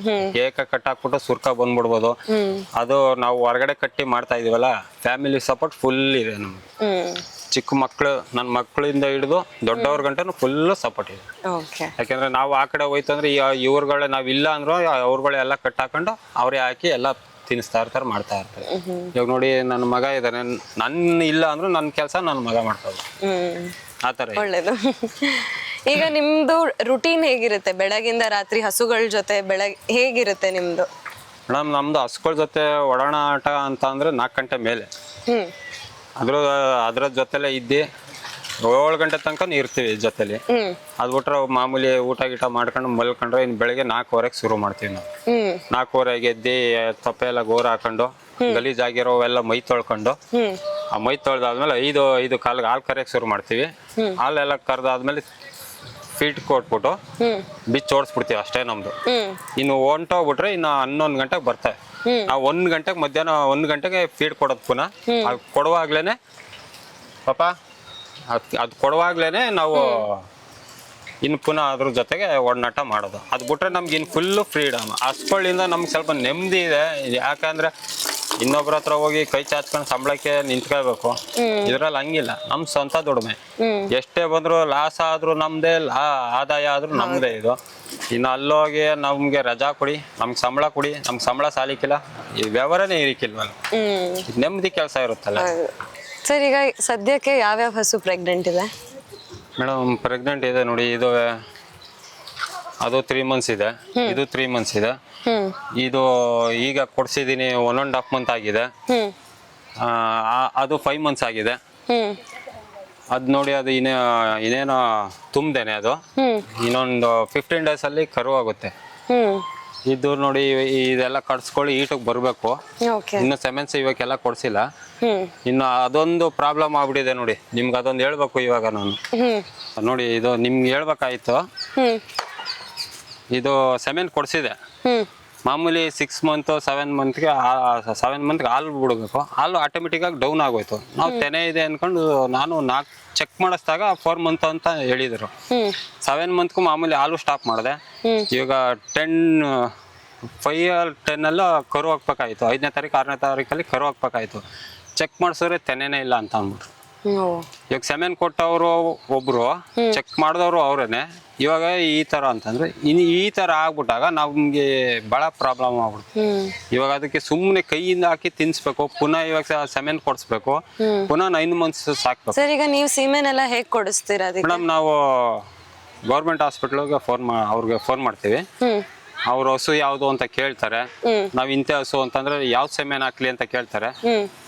ಏಕ ಕಟ್ಟಾಕ್ಬಿಟ್ಟು ಸುರ್ಕ ಬಂದ್ಬಿಡ್ಬೋದು. ಅದು ನಾವು ಹೊರಗಡೆ ಕಟ್ಟಿ ಮಾಡ್ತಾ ಇದೀವಲ್ಲ, ಫ್ಯಾಮಿಲಿ ಸಪೋರ್ಟ್ ಫುಲ್ ಇದೆ ನಮ್ಗೆ. ಚಿಕ್ಕ ಮಕ್ಳು, ನನ್ನ ಮಕ್ಕಳಿಂದ ಹಿಡಿದು ದೊಡ್ಡವ್ರ ಗಂಟನು ಫುಲ್ ಸಪೋರ್ಟ್ ಇದೆ. ಯಾಕೆಂದ್ರೆ ನಾವು ಆ ಕಡೆ ಹೋಯ್ತಂದ್ರೆ ಇವ್ರುಗಳೇ ನಾವಿಲ್ಲ ಅಂದ್ರು ಅವ್ರುಗಳೆಲ್ಲ ಕಟ್ಟಾಕೊಂಡು ಅವರೇ ಹಾಕಿ ಎಲ್ಲ ತಿನ್ನಿಸ್ತಾ ಇರ್ತಾರೆ, ಮಾಡ್ತಾ ಇರ್ತಾರೆ. ಇವಾಗ ನೋಡಿ ನನ್ನ ಮಗ ಇದ್ದಾನೆ, ನನ್ನ ಇಲ್ಲ ಅಂದ್ರೂ ನನ್ನ ಕೆಲಸ ನನ್ನ ಮಗ ಮಾಡ್ತಾರೆ. ಆ ಥರ ಒಳ್ಳೇದು. ಈಗ ನಿಮ್ದು ರುಟೀನ್ ಹೇಗಿರುತ್ತೆ ಬೆಳಗಿಂದ ರಾತ್ರಿ ಹಸುಗಳ ಜೊತೆ? ಬೆಳಗ್ಗೆ ಹೇಗಿರುತ್ತೆ ನಿಮ್ದು? ಮೇಡಮ್, ನಮ್ದು ಹಸುಗಳ ಜೊತೆ ಒಡನಾಟ ಅಂತ ಅಂದ್ರೆ 4 ಗಂಟೆ ಮೇಲೆ. ಅದ್ರ ಜೊತೆಲೆ ಇದ್ದು 7 ಗಂಟೆ ತನಕ ಇರ್ತೀವಿ ಜೊತೆಲಿ. ಅದ್ ಬಿಟ್ರೆ ಮಾಮೂಲಿ ಊಟ ಗೀಟ ಮಾಡ್ಕೊಂಡು ಮಲ್ಕೊಂಡ್ರೆ ಇನ್ನು ಬೆಳಗ್ಗೆ 4:15 ಶುರು ಮಾಡ್ತೀವಿ ನಾವು. 4:15 ಎದ್ದು ತೊಪ್ಪೆ ಎಲ್ಲ ಗೋರ್ ಹಾಕೊಂಡು ಗಲೀಜಾಗಿರೋವೆಲ್ಲ ಮೈ ತೊಳ್ಕೊಂಡು, ಆ ಮೈ ತೊಳ್ದಾದ್ಮೇಲೆ 5 ಕಾಲ್ಗೆ ಹಾಲು ಕರೆಯಕ್ಕೆ ಶುರು ಮಾಡ್ತೀವಿ. ಹಾಲೆಲ್ಲ ಕರೆದಾದ್ಮೇಲೆ ಫೀಟ್ ಕೊಟ್ಬಿಟ್ಟು ಬಿಚ್ಚ ಓಡಿಸ್ಬಿಡ್ತೀವಿ, ಅಷ್ಟೇ ನಮ್ದು. ಇನ್ನು ಹೊಂಟೋಗ್ಬಿಟ್ರೆ ಇನ್ನು 11 ಗಂಟೆಗೆ ಬರ್ತಾರೆ. ನಾವು 1 ಗಂಟೆಗೆ ಮಧ್ಯಾಹ್ನ 1 ಗಂಟೆಗೆ ಫೀಡ್ ಕೊಡೋದು ಪುನಃ. ಅದು ಕೊಡುವಾಗ್ಲೇನೆ ಪಾಪ ಅದು ಕೊಡುವಾಗ್ಲೇನೆ ನಾವು ಇನ್ನು ಪುನಃ ಅದ್ರ ಜೊತೆಗೆ ಒಡನಾಟ ಮಾಡೋದು. ಅದು ಬಿಟ್ರೆ ನಮ್ಗೆ ಇನ್ನು ಫುಲ್ಲು ಫ್ರೀಡಮ್. ಹಸ್ಗಳಿಂದ ನಮ್ಗೆ ಸ್ವಲ್ಪ ನೆಮ್ಮದಿ ಇದೆ. ಯಾಕಂದ್ರೆ ಇನ್ನೊಬ್ರ ಹತ್ರ ಹೋಗಿ ಕೈ ಚಾಚ್ಕೊಂಡು ಸಂಬಳಕ್ಕೆ ನಿಂತ್ಕೋಬೇಕು. ಇದ್ರಲ್ಲಿ ಹಂಗಿಲ್ಲ, ನಮ್ ಸ್ವಂತ ದುಡಿಮೆ. ಎಷ್ಟೇ ಬಂದ್ರು ಲಾಸ್ ಆದ್ರೂ ನಮ್ದೇ, ಆದಾಯ ಆದ್ರೂ ನಮ್ದೇ. ಇದು ಇನ್ನು ಅಲ್ಲೋಗಿ ನಮ್ಗೆ ರಜಾ ಕೊಡಿ, ನಮ್ಗೆ ಸಂಬಳ ಕೊಡಿ, ನಮ್ಗೆ ಸಂಬಳ ಸಾಲಿಕ್ಕಿಲ್ಲ, ಈ ವ್ಯವಹಾರನೇ ಇರಿಕಿಲ್ವಲ್ಲ. ನೆಮ್ಮದಿ ಕೆಲಸ ಇರುತ್ತಲ್ಲ. ಸರ್, ಈಗ ಸದ್ಯಕ್ಕೆ ಯಾವ್ಯಾವ ಹಸು ಪ್ರೆಗ್ನೆಂಟ್ ಇದೆ? ಮೇಡಮ್, ಪ್ರೆಗ್ನೆಂಟ್ ಇದೆ ನೋಡಿ. ಅದು 3 months ಇದೆ, ಇದು 3 months ಇದೆ. ಇದು ಈಗ ಕೊಡ್ಸಿದೀನಿ 1.5 month ಆಗಿದೆ. ಅದು 5 months ಆಗಿದೆ. ಅದ್ ನೋಡಿ, ಅದು ಇನ್ನೇನೋ ತುಂಬ್ದೇನೆ. ಅದು ಇನ್ನೊಂದು 15 days ಅಲ್ಲಿ ಕರು ಆಗುತ್ತೆ. ಇದು ನೋಡಿ, ಇದೆಲ್ಲ ಕಡ್ಸ್ಕೊಳ್ಳಿ ಈಟಿಗೆ ಬರ್ಬೇಕು. ಇನ್ನು ಸೆಮೆನ್ಸ್ ಇವಾಗೆಲ್ಲ ಕೊಡ್ಸಿಲ್ಲ. ಇನ್ನು ಅದೊಂದು ಪ್ರಾಬ್ಲಮ್ ಆಗ್ಬಿಟ್ಟಿದೆ ನೋಡಿ. ನಿಮ್ಗೆ ಅದೊಂದು ಹೇಳ್ಬೇಕು ಇವಾಗ ನಾನು. ನೋಡಿ, ಇದು ನಿಮ್ಗೆ ಹೇಳ್ಬೇಕಾಯ್ತು. ಇದು ಸೆಮೆನ್ ಕೊಡ್ಸಿದೆ. ಮಾಮೂಲಿ 6 month 7 monthಗೆ 7 monthಗೆ ಹಾಲು ಬಿಡಬೇಕು. ಹಾಲು ಆಟೋಮೆಟಿಕ್ ಆಗಿ ಡೌನ್ ಆಗೋಯ್ತು. ನಾವು ತೆನೆ ಇದೆ ಅನ್ಕೊಂಡು ನಾನು 4 ಚೆಕ್ ಮಾಡಿಸಿದಾಗ 4 month ಅಂತ ಹೇಳಿದ್ರು. 7 monthಗೂ ಮಾಮೂಲಿ ಹಾಲು ಸ್ಟಾಪ್ ಮಾಡಿದೆ. ಇವಾಗ 5-10 ಕರು ಹಾಕ್ಬೇಕಾಯ್ತು. 5ನೇ ತಾರೀಕು 6ನೇ ತಾರೀಕಲ್ಲಿ ಕರು ಹಾಕ್ಬೇಕಾಯ್ತು. ಚೆಕ್ ಮಾಡಿಸಿದ್ರೆ ತೆನೆನೇ ಇಲ್ಲ ಅಂತ ಅಂದ್ಬಿಟ್ರು. ಇವಾಗ ಸೆಮೆನ್ ಕೊಟ್ಟವರು ಒಬ್ರು, ಚೆಕ್ ಮಾಡಿದವರು ಅವ್ರೇನೆ. ಇವಾಗ ಈ ತರ ಅಂತಂದ್ರೆ ಈ ತರ ಆಗ್ಬಿಟ್ಟಾಗ ನಮ್ಗೆ ಬಹಳ ಪ್ರಾಬ್ಲಮ್ ಆಗ್ಬಿಡುತ್ತೆ. ಇವಾಗ ಅದಕ್ಕೆ ಸುಮ್ಮನೆ ಕೈಯಿಂದ ಹಾಕಿ ತಿನ್ಸ್ಬೇಕು, ಪುನಃ ಇವಾಗ ಸೆಮೆನ್ ಕೊಡಿಸ್ಬೇಕು, ಪುನಃ 9 months ಸಾಕ್ಬೇಕು. ಸರ್, ಈಗ ನೀವು ಸೀಮೆನ್ ಎಲ್ಲ ಹೇಗೆ ಕೊಡಿಸ್ತೀರಾ? ಮೇಡಮ್, ನಾವು ಗೌರ್ಮೆಂಟ್ ಹಾಸ್ಪಿಟ್ಲ್ಗೆ ಅವ್ರಿಗೆ ಫೋನ್ ಮಾಡ್ತೀವಿ. ಅವ್ರ ಹಸು ಯಾವ್ದು ಅಂತ ಕೇಳ್ತಾರೆ. ನಾವ್ ಇಂಥ ಹಸು ಅಂತಂದ್ರೆ ಯಾವ್ದು ಸೆಮೆನ್ ಹಾಕ್ಲಿ ಅಂತ ಕೇಳ್ತಾರೆ.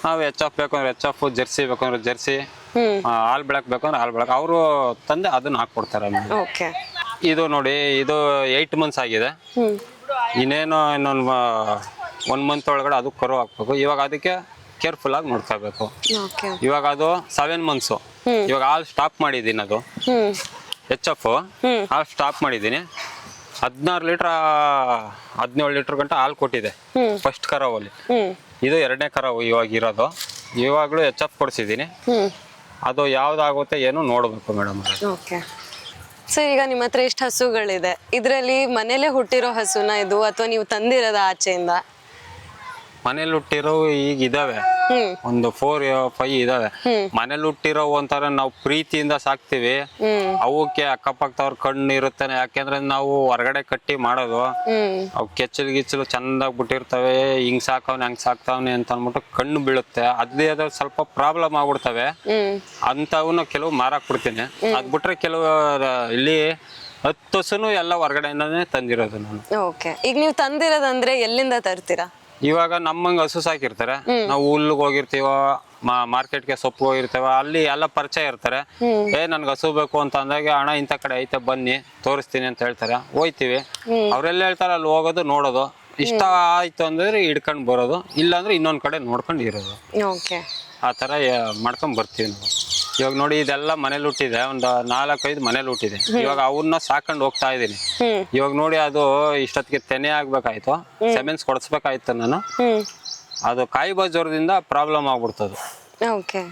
ನಾವು HF ಬೇಕಂದ್ರೆ HF, ಜರ್ಸಿ ಬೇಕಂದ್ರೆ ಜರ್ಸಿ, ಹಾಲ್ ಬೆಳಕ್ ಬೇಕಂದ್ರೆ ಹಾಲ್ ಬೆಳಕ್ ಅವರು ತಂದೆ ಅದನ್ನ ಹಾಕೊಡ್ತಾರೆ. ಇದು ನೋಡಿ, ಇದು 8 months ಆಗಿದೆ. ಇನ್ನೊಂದು 1 month ಒಳಗಡೆ ಅದು ಕರು ಹಾಕ್ಬೇಕು. ಇವಾಗ ಅದಕ್ಕೆ ಕೇರ್ಫುಲ್ ಆಗಿ ನೋಡ್ಕೋಬೇಕು. ಇವಾಗ ಅದು 7 months. ಇವಾಗ ಹಾಲ್ ಸ್ಟಾಪ್ ಮಾಡಿದೀನಿ. ಅದು HF ಹಾಲ್ ಸ್ಟಾಪ್ ಮಾಡಿದೀನಿ. 16 ಲೀಟರ್ 17 ಲೀಟರ್ ಗಂಟ ಹಾಲು ಕೊಟ್ಟಿದೆ ಫಸ್ಟ್ ಕರಾವಲ್ಲಿ. ಇದು 2ನೇ ಕರಾವು ಇವಾಗ ಇರೋದು. ಇವಾಗ್ಲೂ HF ಕೊಡಿಸಿದೀನಿ. ಅದು ಯಾವ್ದಾಗುತ್ತೆ ಏನು ನೋಡ್ಬೇಕು ಮೇಡಮ್. ಸರ್, ಈಗ ನಿಮ್ಮ ಹತ್ರ ಎಷ್ಟು ಹಸುಗಳಿದೆ? ಇದರಲ್ಲಿ ಮನೇಲೆ ಹುಟ್ಟಿರೋ ಹಸುನ ಇದು ಅಥವಾ ನೀವು ತಂದಿರೋದ ಆಚೆಯಿಂದ? ಮನೇಲಿ ಹುಟ್ಟಿರೋ ಈಗ ಇದಾವೆ, ಒಂದು 4-5 ಇದಾವೆ. ಮನೇಲಿ ಹುಟ್ಟಿರೋ ಒಂಥರ ನಾವು ಪ್ರೀತಿಯಿಂದ ಸಾಕ್ತಿವಿ. ಅವಕ್ಕೆ ಅಕ್ಕಪಕ್ಕದವ್ರ ಕಣ್ಣು ಇರುತ್ತಾನೆ. ಯಾಕೆಂದ್ರೆ ನಾವು ಹೊರಗಡೆ ಕಟ್ಟಿ ಮಾಡೋದು, ಅವು ಕೆಚ್ಚಲು ಗಿಚ್ಚಲು ಚಂದಾಗಿ ಬಿಟ್ಟಿರ್ತವೆ. ಹಿಂಗ್ ಸಾಕವ್ನೆ ಹಂಗ್ ಸಾಕ್ತಾವನೆ ಅಂತ ಅಂದ್ಬಿಟ್ಟು ಕಣ್ಣು ಬೀಳುತ್ತೆ. ಅದೇ ಸ್ವಲ್ಪ ಪ್ರಾಬ್ಲಮ್ ಆಗ್ಬಿಡ್ತವೆ. ಅಂತವನ್ನ ಕೆಲವು ಮಾರಾಕ್ ಬಿಡ್ತೀನಿ. ಅದ್ ಬಿಟ್ರೆ ಕೆಲವು ಇಲ್ಲಿ 10 ಹಸುನು ಎಲ್ಲ ಹೊರಗಡೆಯಿಂದಾನೇ ತಂದಿರೋದು ನಾನು. ಈಗ ನೀವು ತಂದಿರೋದಂದ್ರೆ ಎಲ್ಲಿಂದ ತರ್ತೀರಾ? ಇವಾಗ ನಮ್ಮಂಗ ಹಸು ಸಾಕಿರ್ತಾರೆ. ನಾವು ಹುಲ್ಲಿಗೆ ಹೋಗಿರ್ತೀವ, ಮಾರ್ಕೆಟ್ಗೆ ಸೊಪ್ಪು ಹೋಗಿರ್ತೇವ, ಅಲ್ಲಿ ಎಲ್ಲ ಪರಿಚಯ ಇರ್ತಾರೆ. ನನ್ಗೆ ಹಸು ಬೇಕು ಅಂತ ಅಂದಾಗ ಹಣ ಇಂಥ ಕಡೆ ಐತೆ ಬನ್ನಿ ತೋರಿಸ್ತೀನಿ ಅಂತ ಹೇಳ್ತಾರೆ. ಹೋಯ್ತಿವಿ. ಅವ್ರೆಲ್ಲ ಹೇಳ್ತಾರೆ ಅಲ್ಲಿ ಹೋಗೋದು ನೋಡೋದು. ಇಷ್ಟ ಆಯ್ತು ಅಂದ್ರೆ ಹಿಡ್ಕೊಂಡು ಬರೋದು, ಇಲ್ಲಾಂದ್ರೆ ಇನ್ನೊಂದ್ ಕಡೆ ನೋಡ್ಕೊಂಡು ಇರೋದು. ಓಕೆ. ಆ ಥರ ಮಾಡ್ಕೊಂಡ್ ಬರ್ತೀವಿ ನಾವು. ಇವಾಗ ನೋಡಿ ಇದೆಲ್ಲ ಮನೇಲಿ ಹುಟ್ಟಿದೆ, ಒಂದು 4-5 ಮನೇಲಿ ಹುಟ್ಟಿದೆ. ಇವಾಗ ಅವನ್ನ ಸಾಕೊಂಡು ಹೋಗ್ತಾ ಇದೀನಿ. ಇವಾಗ ನೋಡಿ ಅದು ಇಷ್ಟೊತ್ತಿಗೆ ತೆನೆ ಆಗ್ಬೇಕಾಯ್ತು, ಸೆಮೆನ್ಸ್ ಕೊಡಿಸ್ಬೇಕಾಯ್ತು ನಾನು. ಅದು ಕಾಯಿ ಜ್ವರದಿಂದ ಪ್ರಾಬ್ಲಮ್ ಆಗ್ಬಿಡ್ತದು. ಓಕೆ.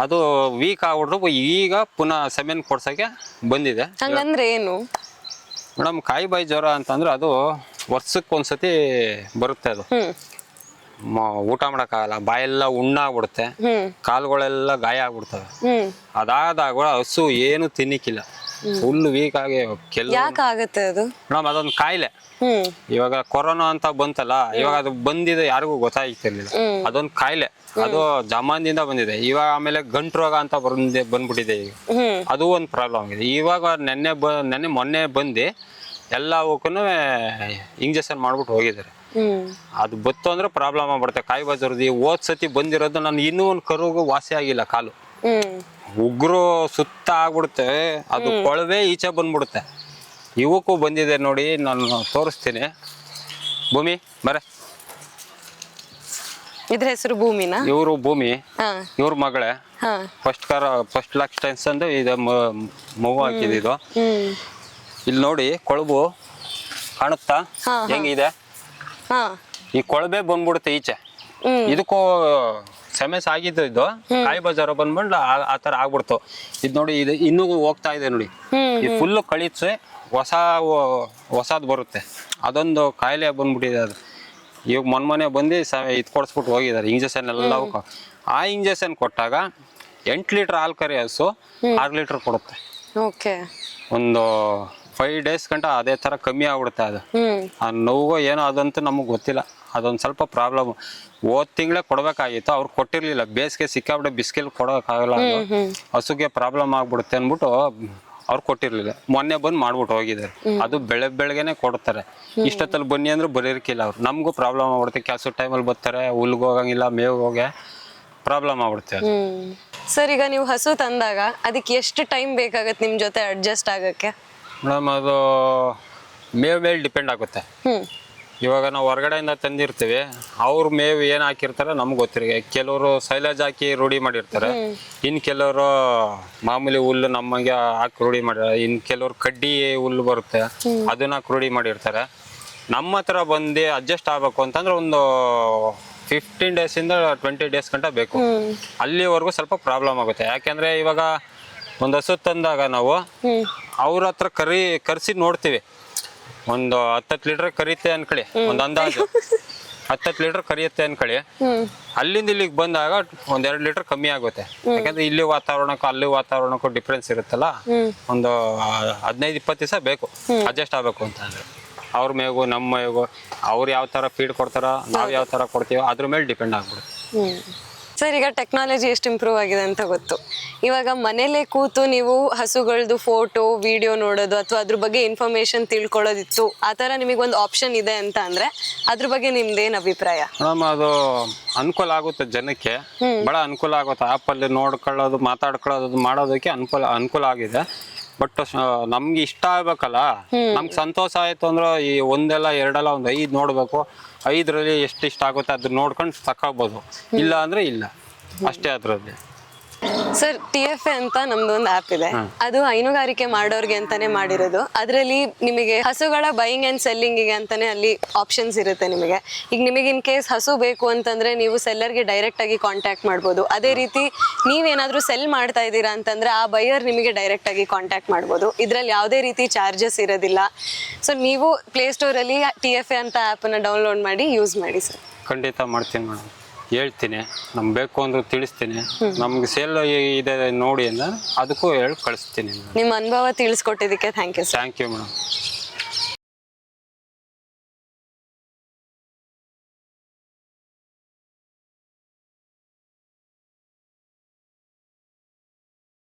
ಅದು ವೀಕ್ ಆಗ್ಬಿಟ್ರು, ಈಗ ಪುನಃ ಸೆಮೆನ್ ಕೊಡ್ಸಕ್ಕೆ ಬಂದಿದೆ. ಹಂಗಂದ್ರೆ ಏನು ಮೇಡಮ್? ಕಾಯಿ ಬಾಯಿ ಜ್ವರ ಅಂತಂದ್ರೆ ಅದು ವರ್ಷಕ್ಕೊಂದ್ಸತಿ ಬರುತ್ತೆ. ಅದು ಊಟ ಮಾಡಕ್ಕಾಗಲ್ಲ, ಬಾಯೆಲ್ಲ ಉಣ್ಣಾಗ್ಬಿಡುತ್ತೆ, ಕಾಲುಗಳೆಲ್ಲ ಗಾಯ ಆಗ್ಬಿಡ್ತವೆ. ಅದಾದಾಗ ಹಸು ಏನು ತಿನ್ನಿಕ್ಕಿಲ್ಲ, ಫುಲ್ ವೀಕ್ ಆಗಿ ಯಾಕಾಗತ್ತೆ ಅದು? ಮೇಡಮ್ ಅದೊಂದು ಕಾಯಿಲೆ. ಇವಾಗ ಕೊರೋನಾ ಅಂತ ಬಂತಲ್ಲ, ಇವಾಗ ಅದು ಬಂದಿದೆ ಯಾರಿಗೂ ಗೊತ್ತಾಗ್ತಿರ್ಲಿಲ್ಲ. ಅದೊಂದು ಕಾಯಿಲೆ, ಅದು ಜಮಾನ್ದಿಂದ ಬಂದಿದೆ. ಇವಾಗ ಆಮೇಲೆ ಗಂಟು ರೋಗ ಅಂತ ಬಂದ್ಬಿಟ್ಟಿದೆ ಈಗ. ಅದು ಒಂದು ಪ್ರಾಬ್ಲಮ್ ಆಗಿದೆ. ಇವಾಗ ಮೊನ್ನೆ ಬಂದು ಎಲ್ಲವಕ್ಕೂ ಇಂಜೆಕ್ಷನ್ ಮಾಡ್ಬಿಟ್ಟು ಹೋಗಿದ್ದಾರೆ. ಅದು ಬತ್ತು ಅಂದ್ರೆ ಪ್ರಾಬ್ಲಮ್ ಆಗ್ಬಿಡುತ್ತೆ. ಕಾಯಿ ಬಾಜರ್ದಿ ಹೋದ್ ಸತಿ ಬಂದಿರೋದು ನಾನು ಇನ್ನೂ ಒಂದು ಕರುಗೂ ವಾಸಿ ಆಗಿಲ್ಲ. ಕಾಲು ಉಗ್ರು ಸುತ್ತ ಆಗ್ಬಿಡುತ್ತೆ, ಅದು ಕೊಳವೆ ಈಚೆ ಬಂದ್ಬಿಡುತ್ತೆ. ಇವಕ್ಕೂ ಬಂದಿದೆ ನೋಡಿ, ನಾನು ತೋರಿಸ್ತೀನಿ. ಭೂಮಿ ಬರ. ಇದ್ರ ಹೆಸರು ಭೂಮಿನಾ? ಇವರು ಭೂಮಿ, ಇವ್ರ ಮಗಳೇ. ಫಸ್ಟ್ ಲಾಕ್ಸ್ಟೈನ್ಸ್ ಅಂದ್ರೆ ಇದು ಮಗು ಹಾಕಿದ. ಇದು ಇಲ್ಲಿ ನೋಡಿ ಕೊಳಬು ಕಾಣುತ್ತಾ ಹೆಂಗಿದೆ? ಈ ಕೊಳಬೆ ಬಂದ್ಬಿಡುತ್ತೆ ಈಚೆ. ಇದಕ್ಕೂ ಸೆಮೆಸ್ ಆಗಿದ್ದು, ಇದು ಕಾಯಿ ಬಜಾರ ಬಂದ್ಬಿಟ್ಟು ಆ ತರ ಆಗ್ಬಿಡ್ತು. ಇದ್ ನೋಡಿ, ಇದು ಇನ್ನೂ ಹೋಗ್ತಾ ಇದೆ ನೋಡಿ. ಈ ಫುಲ್ ಕಳಿಸಿ ಹೊಸದ್ ಬರುತ್ತೆ. ಅದೊಂದು ಕಾಯಿಲೆ ಬಂದ್ಬಿಟ್ಟಿದೆ. ಅದು ಇವಾಗ ಮೊನ್ನೆ ಬಂದು ಇದು ಕೊಡಿಸ್ಬಿಟ್ಟು ಹೋಗಿದ್ದಾರೆ ಇಂಜೆಕ್ಷನ್ ಎಲ್ಲ. ಆ ಇಂಜೆಕ್ಷನ್ ಕೊಟ್ಟಾಗ 8 ಲೀಟರ್ ಹಾಲು ಕರಿ ಹಸು 6 ಲೀಟರ್ ಕೊಡುತ್ತೆ. ಒಂದು 5 ಡೇಸ್ ಗಂಟ ಅದೇ ತರ ಕಮ್ಮಿ ಆಗ್ಬಿಡುತ್ತೆ. ಅದು ಆ ನೋವು ಏನೋ ಅದಂತೂ ನಮಗ್ ಗೊತ್ತಿಲ್ಲ. ಅದೊಂದು ಸ್ವಲ್ಪ ಪ್ರಾಬ್ಲಮ್. ಹೋದ್ ತಿಂಗಳೇ ಕೊಡ್ಬೇಕಾಗಿತ್ತು, ಅವ್ರು ಕೊಟ್ಟಿರ್ಲಿಲ್ಲ. ಬೇಸಿಗೆ ಸಿಕ್ಕಾಬಿಟ್ಟೆ ಬಿಸ್ಕೆಲ್ ಕೊಡೋಕ್ಕಾಗಲ್ಲ, ಹಸುಗೆ ಪ್ರಾಬ್ಲಮ್ ಆಗ್ಬಿಡುತ್ತೆ ಅಂದ್ಬಿಟ್ಟು ಅವ್ರು ಕೊಟ್ಟಿರ್ಲಿಲ್ಲ. ಮೊನ್ನೆ ಬಂದು ಮಾಡ್ಬಿಟ್ಟು ಹೋಗಿದ್ದಾರೆ. ಅದು ಬೆಳಗ್ಗೆನೆ ಕೊಡ್ತಾರೆ. ಇಷ್ಟೊತ್ತಲ್ಲಿ ಬನ್ನಿ ಅಂದ್ರೆ ಬರೀರ್ಕಿಲ್ಲ ಅವ್ರು. ನಮಗೂ ಪ್ರಾಬ್ಲಮ್ ಆಗ್ಬಿಡುತ್ತೆ. ಕೆಲಸ ಟೈಮಲ್ಲಿ ಬರ್ತಾರೆ, ಹುಲ್ಗೆ ಹೋಗಂಗಿಲ್ಲ, ಮೇವು ಹೋಗಿ ಪ್ರಾಬ್ಲಮ್ ಆಗ್ಬಿಡುತ್ತೆ. ಸರ್, ಈಗ ನೀವು ಹಸು ತಂದಾಗ ಅದಕ್ಕೆ ಎಷ್ಟು ಟೈಮ್ ಬೇಕಾಗತ್ತೆ ನಿಮ್ ಜೊತೆ ಅಡ್ಜಸ್ಟ್ ಆಗಕ್ಕೆ? ಮೇಡಮ್ ಅದು ಮೇವ್ ಮೇಲೆ ಡಿಪೆಂಡ್ ಆಗುತ್ತೆ. ಇವಾಗ ನಾವು ಹೊರಗಡೆಯಿಂದ ತಂದಿರ್ತೀವಿ, ಅವ್ರ ಮೇವು ಏನ್ ಹಾಕಿರ್ತಾರೆ ನಮ್ಗೆ ಗೊತ್ತಿರ. ಕೆಲವರು ಸೈಲೇಜ್ ಹಾಕಿ ರೂಢಿ ಮಾಡಿರ್ತಾರೆ, ಇನ್ ಕೆಲವರು ಮಾಮೂಲಿ ಹುಲ್ಲು ನಮಗೆ ಹಾಕಿ ರೂಢಿ ಮಾಡಿರ್ತಾರೆ, ಇನ್ ಕೆಲವರು ಕಡ್ಡಿ ಹುಲ್ಲು ಬರುತ್ತೆ ಅದನ್ನ ಹಾಕಿ ರೂಢಿ ಮಾಡಿರ್ತಾರೆ. ನಮ್ಮ ಹತ್ರ ಬಂದು ಅಡ್ಜಸ್ಟ್ ಆಗ್ಬೇಕು ಅಂತಂದ್ರೆ ಒಂದು 15 ಡೇಸಿಂದ 20 ಡೇಸ್ ಗಂಟ ಬೇಕು. ಅಲ್ಲಿವರೆಗೂ ಸ್ವಲ್ಪ ಪ್ರಾಬ್ಲಮ್ ಆಗುತ್ತೆ. ಯಾಕೆಂದ್ರೆ ಇವಾಗ ಒಂದು ಹಸು ತಂದಾಗ ನಾವು ಅವ್ರ ಹತ್ರ ಕರ್ಸಿ ನೋಡ್ತೀವಿ. ಒಂದು 10 ಲೀಟರ್ ಕರಿಯುತ್ತೆ ಅನ್ಕೊಳ್ಳಿ, ಒಂದು ಅಂದಾಜು 10 ಲೀಟರ್ ಕರಿಯುತ್ತೆ ಅನ್ಕೊಳ್ಳಿ. ಅಲ್ಲಿಂದ ಇಲ್ಲಿಗೆ ಬಂದಾಗ ಒಂದ್ 2 ಲೀಟರ್ ಕಮ್ಮಿ ಆಗುತ್ತೆ. ಯಾಕಂದ್ರೆ ಇಲ್ಲಿ ವಾತಾವರಣಕ್ಕೂ ಅಲ್ಲಿ ವಾತಾವರಣಕ್ಕೂ ಡಿಫ್ರೆನ್ಸ್ ಇರುತ್ತಲ್ಲ. ಒಂದು 15-20 ದಿವಸ ಬೇಕು ಅಡ್ಜಸ್ಟ್ ಆಗ್ಬೇಕು ಅಂತ ಅಂದ್ರೆ. ಅವ್ರ ಮೇವು ನಮ್ಮ ಮೇವು, ಅವ್ರು ಯಾವ ತರ ಫೀಡ್ ಕೊಡ್ತಾರ, ನಾವ್ ಯಾವ ತರ ಕೊಡ್ತೀವೋ ಅದ್ರ ಮೇಲೆ ಡಿಪೆಂಡ್ ಆಗ್ಬಿಡುತ್ತೆ. ಸರ್, ಈಗ ಟೆಕ್ನಾಲಜಿ ಎಷ್ಟು ಇಂಪ್ರೂವ್ ಆಗಿದೆ ಅಂತ ಗೊತ್ತು. ಇವಾಗ ಮನೇಲೆ ಕೂತು ನೀವು ಹಸುಗಳದ್ದು ಫೋಟೋ ವಿಡಿಯೋ ನೋಡೋದು ಅಥವಾ ಅದ್ರ ಬಗ್ಗೆ ಇನ್ಫಾರ್ಮೇಶನ್ ತಿಳ್ಕೊಳ್ಳೋದಿತ್ತು, ಆ ತರ ನಿಮಗೊಂದು ಆಪ್ಷನ್ ಇದೆ ಅಂತ ಅಂದ್ರೆ ಅದ್ರ ಬಗ್ಗೆ ನಿಮ್ದೇನ್ ಅಭಿಪ್ರಾಯ? ಮೇಡಮ್ ಅದು ಅನುಕೂಲ ಆಗುತ್ತೆ, ಜನಕ್ಕೆ ಬಹಳ ಅನುಕೂಲ ಆಗುತ್ತೆ. ಆಪಲ್ಲಿ ನೋಡ್ಕೊಳ್ಳೋದು, ಮಾತಾಡ್ಕೊಳ್ಳೋದು ಮಾಡೋದಕ್ಕೆ ಅನುಕೂಲ ಆಗಿದೆ. ಬಟ್ ನಮ್ಗೆ ಇಷ್ಟ ಆಗ್ಬೇಕಲ್ಲ, ನಮ್ಗೆ ಸಂತೋಷ ಆಯ್ತು ಅಂದ್ರೆ ಈ ಒಂದೆಲ್ಲ ಎರಡಲ್ಲ ಒಂದು 5 ನೋಡ್ಬೇಕು. 5ರಲ್ಲಿ ಎಷ್ಟು ಇಷ್ಟ ಆಗುತ್ತೆ ಅದನ್ನ ನೋಡ್ಕೊಂಡು ತಕೋಬಹುದು, ಇಲ್ಲ ಅಂದ್ರೆ ಇಲ್ಲ ಅಷ್ಟೇ ಅದ್ರಲ್ಲಿ. ಸರ್, TFA ಅಂತ ನಮ್ದು ಒಂದು ಆಪ್ ಇದೆ. ಅದು ಹೈನುಗಾರಿಕೆ ಮಾಡೋರ್ಗೆ ಅಂತಾನೆ ಮಾಡಿರೋದು. ಅದರಲ್ಲಿ ನಿಮಗೆ ಹಸುಗಳ ಬೈಯಿಂಗ್ ಅಂಡ್ ಸೆಲ್ಲಿಂಗ್ ಅಂತಾನೆ ಅಲ್ಲಿ ಆಪ್ಷನ್ಸ್ ಇರುತ್ತೆ ನಿಮಗೆ. ಈಗ ನಿಮಗೆ ಇನ್ ಕೇಸ್ ಹಸು ಬೇಕು ಅಂತಂದ್ರೆ ನೀವು ಸೆಲ್ಲರ್ಗೆ ಡೈರೆಕ್ಟ್ ಆಗಿ ಕಾಂಟ್ಯಾಕ್ಟ್ ಮಾಡ್ಬೋದು. ಅದೇ ರೀತಿ ನೀವೇನಾದ್ರೂ ಸೆಲ್ ಮಾಡ್ತಾ ಇದ್ದೀರಾ ಅಂತಂದ್ರೆ ಆ ಬೈಯರ್ ನಿಮಗೆ ಡೈರೆಕ್ಟ್ ಆಗಿ ಕಾಂಟ್ಯಾಕ್ಟ್ ಮಾಡ್ಬೋದು. ಇದ್ರಲ್ಲಿ ಯಾವುದೇ ರೀತಿ ಚಾರ್ಜಸ್ ಇರೋದಿಲ್ಲ. ಸೊ ನೀವು ಪ್ಲೇಸ್ಟೋರ್ ಅಲ್ಲಿ TFA ಅಂತ ಆಪ್ ಅನ್ನ ಡೌನ್ಲೋಡ್ ಮಾಡಿ ಯೂಸ್ ಮಾಡಿ ಸರ್. ಖಂಡಿತ ಮಾಡ್ತೀನಿ ಮೇಡಮ್, ಹೇಳ್ತೀನಿ. ನಮ್ಗೆ ಬೇಕು ಅಂದ್ರೆ ತಿಳಿಸ್ತೀನಿ. ನಮ್ಗೆ ಸೇಲ್ ಇದೆ ನೋಡಿ ಅಂದ್ರೆ ಅದಕ್ಕೂ ಹೇಳಿ ಕಳಿಸ್ತೀನಿ. ನಿಮ್ಮ ಅನುಭವ ತಿಳಿಸ್ಕೊಟ್ಟಿದ್ದಕ್ಕೆ thank you. Thank you madam.